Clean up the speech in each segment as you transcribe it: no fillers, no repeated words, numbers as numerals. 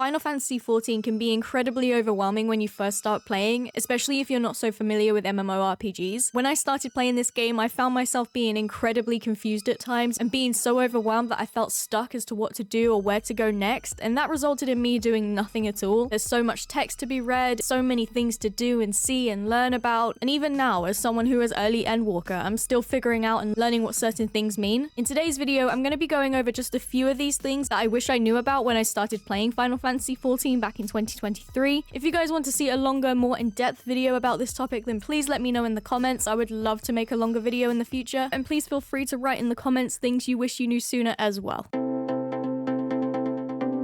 Final Fantasy XIV can be incredibly overwhelming when you first start playing, especially if you're not so familiar with MMORPGs. When I started playing this game, I found myself being incredibly confused at times and being so overwhelmed that I felt stuck as to what to do or where to go next, and that resulted in me doing nothing at all. There's so much text to be read, so many things to do and see and learn about, and even now, as someone who is early Endwalker, I'm still figuring out and learning what certain things mean. In today's video, I'm going to be going over just a few of these things that I wish I knew about when I started playing Final Fantasy XIV back in 2023. If you guys want to see a longer, more in-depth video about this topic, then please let me know in the comments. I would love to make a longer video in the future, and please feel free to write in the comments things you wish you knew sooner as well.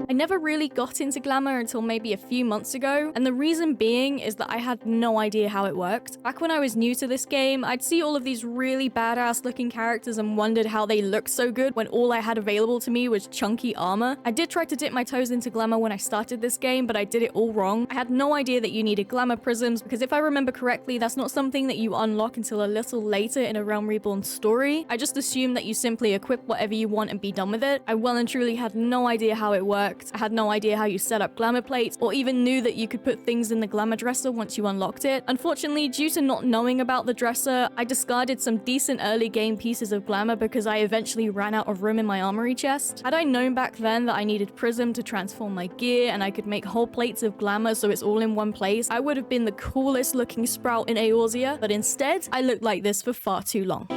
I never really got into Glamour until maybe a few months ago, and the reason being is that I had no idea how it worked. Back when I was new to this game, I'd see all of these really badass looking characters and wondered how they looked so good when all I had available to me was chunky armor. I did try to dip my toes into Glamour when I started this game, but I did it all wrong. I had no idea that you needed Glamour prisms, because if I remember correctly, that's not something that you unlock until a little later in a Realm Reborn story. I just assumed that you simply equip whatever you want and be done with it. I well and truly had no idea how it worked. I had no idea how you set up glamour plates, or even knew that you could put things in the glamour dresser once you unlocked it. Unfortunately, due to not knowing about the dresser, I discarded some decent early game pieces of glamour because I eventually ran out of room in my armory chest. Had I known back then that I needed prism to transform my gear and I could make whole plates of glamour so it's all in one place, I would have been the coolest looking sprout in Eorzea, but instead, I looked like this for far too long.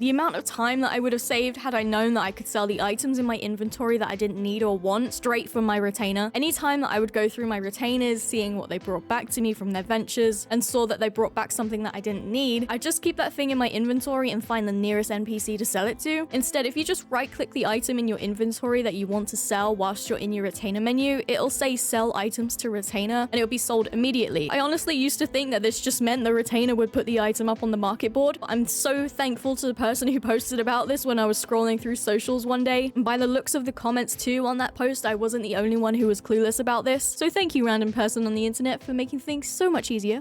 The amount of time that I would have saved had I known that I could sell the items in my inventory that I didn't need or want straight from my retainer. Any time that I would go through my retainers, seeing what they brought back to me from their ventures, and saw that they brought back something that I didn't need, I'd just keep that thing in my inventory and find the nearest NPC to sell it to. Instead, if you just right-click the item in your inventory that you want to sell whilst you're in your retainer menu, it'll say sell items to retainer, and it'll be sold immediately. I honestly used to think that this just meant the retainer would put the item up on the market board. I'm so thankful to the person who posted about this when I was scrolling through socials one day, and by the looks of the comments too on that post, I wasn't the only one who was clueless about this. So thank you, random person on the internet, for making things so much easier.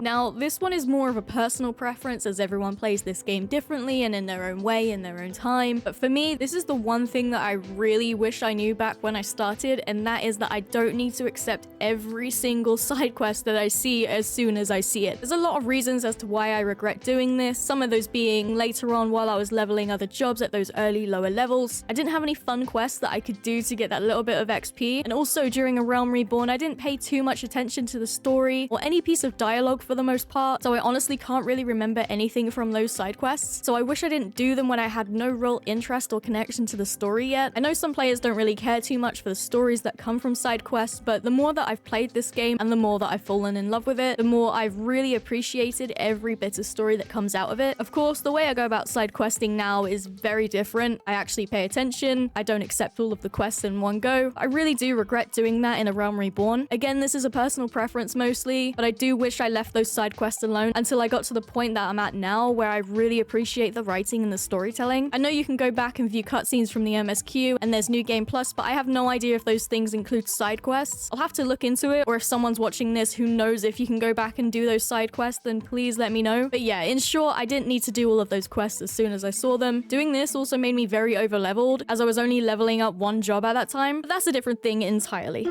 Now, this one is more of a personal preference, as everyone plays this game differently and in their own way, in their own time. But for me, this is the one thing that I really wish I knew back when I started, and that is that I don't need to accept every single side quest that I see as soon as I see it. There's a lot of reasons as to why I regret doing this, some of those being later on while I was leveling other jobs at those early lower levels. I didn't have any fun quests that I could do to get that little bit of XP, and also during a Realm Reborn, I didn't pay too much attention to the story or any piece of dialogue for the most part, so I honestly can't really remember anything from those side quests. So I wish I didn't do them when I had no real interest or connection to the story yet. I know some players don't really care too much for the stories that come from side quests, but the more that I've played this game and the more that I've fallen in love with it, the more I've really appreciated every bit of story that comes out of it. Of course, the way I go about side questing now is very different. I actually pay attention. I don't accept all of the quests in one go. I really do regret doing that in a Realm Reborn. Again, this is a personal preference mostly, but I do wish I left those side quests alone until I got to the point that I'm at now, where I really appreciate the writing and the storytelling. I know you can go back and view cutscenes from the MSQ, and there's New Game Plus, but I have no idea if those things include side quests. I'll have to look into it, or if someone's watching this who knows if you can go back and do those side quests, then please let me know. But yeah, in short, I didn't need to do all of those quests as soon as I saw them. Doing this also made me very over-leveled, as I was only leveling up one job at that time, but that's a different thing entirely.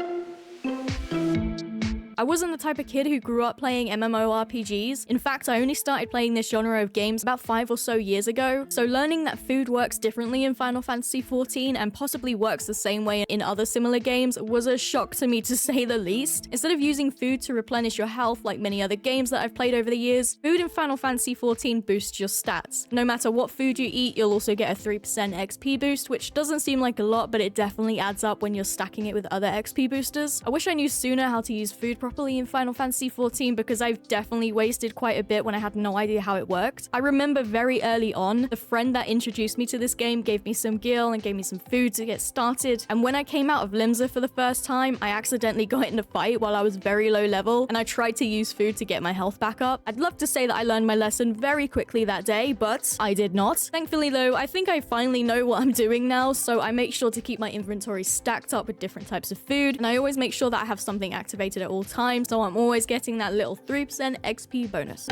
I wasn't the type of kid who grew up playing MMORPGs. In fact, I only started playing this genre of games about 5 or so years ago, so learning that food works differently in Final Fantasy XIV and possibly works the same way in other similar games was a shock to me, to say the least. Instead of using food to replenish your health like many other games that I've played over the years, food in Final Fantasy XIV boosts your stats. No matter what food you eat, you'll also get a 3% XP boost, which doesn't seem like a lot, but it definitely adds up when you're stacking it with other XP boosters. I wish I knew sooner how to use food properly in Final Fantasy XIV, because I've definitely wasted quite a bit when I had no idea how it worked. I remember very early on, the friend that introduced me to this game gave me some gil and gave me some food to get started, and when I came out of Limsa for the first time, I accidentally got in a fight while I was very low level, and I tried to use food to get my health back up. I'd love to say that I learned my lesson very quickly that day, but I did not. Thankfully though, I think I finally know what I'm doing now, so I make sure to keep my inventory stacked up with different types of food, and I always make sure that I have something activated at all times, so I'm always getting that little 3% XP bonus.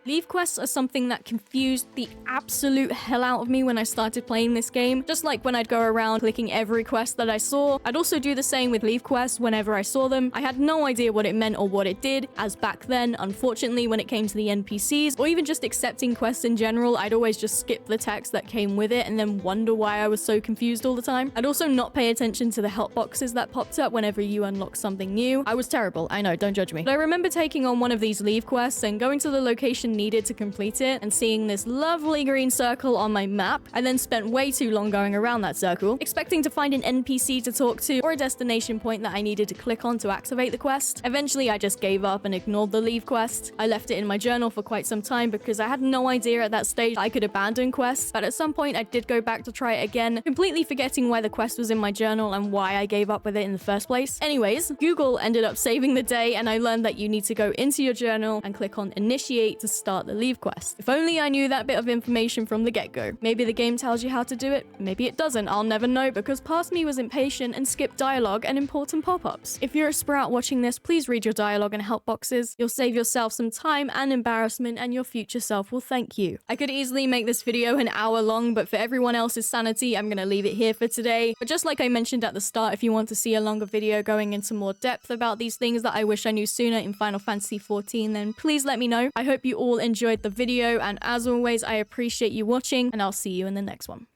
Levequests are something that confused the absolute hell out of me when I started playing this game. Just like when I'd go around clicking every quest that I saw, I'd also do the same with Levequests whenever I saw them. I had no idea what it meant or what it did, as back then, unfortunately, when it came to the NPCs, or even just accepting quests in general, I'd always just skip the text that came with it and then wonder why I was so confused all the time. I'd also not pay attention to the help boxes that popped up whenever you unlock something new. I was terrible, I know, don't judge me. But I remember taking on one of these Levequests and going to the location needed to complete it and seeing this lovely green circle on my map. I then spent way too long going around that circle, expecting to find an NPC to talk to or a destination point that I needed to click on to activate the quest. Eventually, I just gave up and ignored the Levequest. I left it in my journal for quite some time because I had no idea at that stage I could abandon quests, but at some point I did go back to try it again, completely forgetting why the quest was in my journal and why I gave up with it in the first place. Anyways, Google ended up saving the day and I learned that you need to go into your journal and click on initiate to start the Levequest. If only I knew that bit of information from the get-go. Maybe the game tells you how to do it, maybe it doesn't, I'll never know because past me was impatient and skipped dialogue and important pop-ups. If you're a sprout watching this, please read your dialogue and help boxes. You'll save yourself some time and embarrassment and your future self will thank you. I could easily make this video an hour long, but for everyone else's sanity, I'm gonna leave it here for today. But just like I mentioned at the start, if you want to see a longer video going into more depth about these things that I wish I knew sooner in Final Fantasy XIV, then please let me know. I hope you all enjoyed the video, and as always, I appreciate you watching, and I'll see you in the next one.